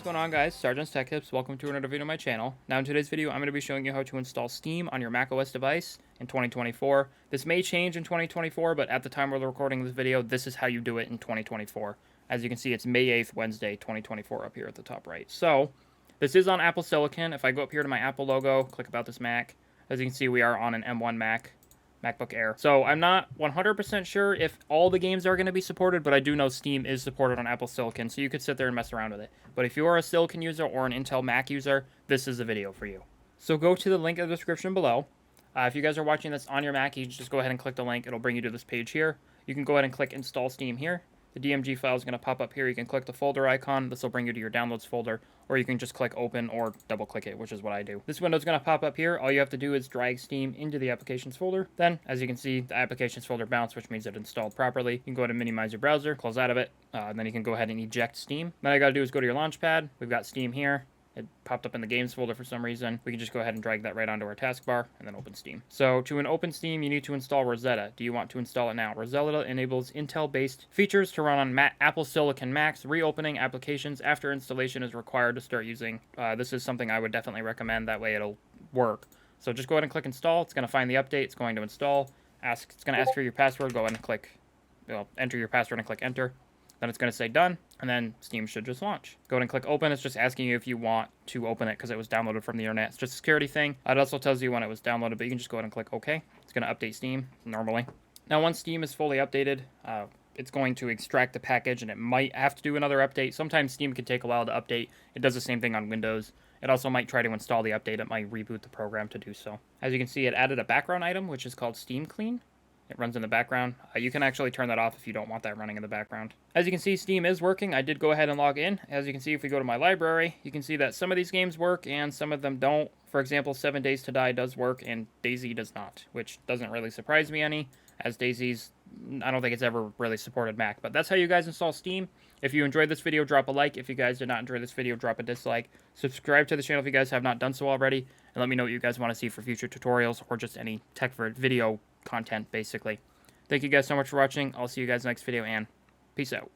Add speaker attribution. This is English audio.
Speaker 1: going on, guys? SargeantsTechTips. Welcome to another video on my channel. Now in today's video, I'm going to be showing you how to install Steam on your macOS device in 2024. This may change in 2024, but at the time we're recording this video, this is how you do it in 2024. As you can see, it's May 8th, Wednesday, 2024 up here at the top right. So, this is on Apple Silicon. If I go up here to my Apple logo, click About This Mac, as you can see, we are on an M1 MacBook Air. So I'm not 100% sure if all the games are going to be supported, but I do know Steam is supported on Apple Silicon, so you could sit there and mess around with it. But if you are a Silicon user or an Intel Mac user, this is the video for you. So go to the link in the description below. If you guys are watching this on your Mac, you just go ahead and click the link. It'll bring you to this page here. You can go ahead and click Install Steam here. The DMG file is going to pop up here. You can click the folder icon. This will bring you to your downloads folder, or you can just click open or double click it, which is what I do. This window is going to pop up here. All you have to do is drag Steam into the applications folder. Then, as you can see, the applications folder bounced, which means it installed properly. You can go ahead and minimize your browser, close out of it, and then you can go ahead and eject Steam. Then all you got to do is go to your Launchpad. We've got Steam here. It popped up in the games folder for some reason. We can just go ahead and drag that right onto our taskbar and then open Steam. So to open Steam, you need to install Rosetta. Do you want to install it now? Rosetta enables Intel-based features to run on Apple Silicon Macs. Reopening applications after installation is required to start using. This is something I would definitely recommend. That way it'll work. So just go ahead and click install. It's going to find the update. It's going to install. It's going to ask for your password. Go ahead and click, enter your password and click enter. Then it's going to say done, and then Steam should just launch. Go ahead and click open. It's just asking you if you want to open it because it was downloaded from the internet. It's just a security thing. It also tells you when it was downloaded, but you can just go ahead and click OK. It's going to update Steam normally. Now, once Steam is fully updated, it's going to extract the package, and it might have to do another update. Sometimes Steam can take a while to update. It does the same thing on Windows. It also might try to install the update. It might reboot the program to do so. As you can see, it added a background item, which is called Steam Clean. It runs in the background. You can actually turn that off if you don't want that running in the background. As you can see, Steam is working. I did go ahead and log in. As you can see, if we go to my library, you can see that some of these games work and some of them don't. For example, 7 Days to Die does work and DayZ does not, which doesn't really surprise me any, as DayZ's, I don't think it's ever really supported Mac. But that's how you guys install Steam. If you enjoyed this video, drop a like. If you guys did not enjoy this video, drop a dislike. Subscribe to the channel if you guys have not done so already. And let me know what you guys want to see for future tutorials or just any tech video content, basically. Thank you guys so much for watching. I'll see you guys next video, and peace out.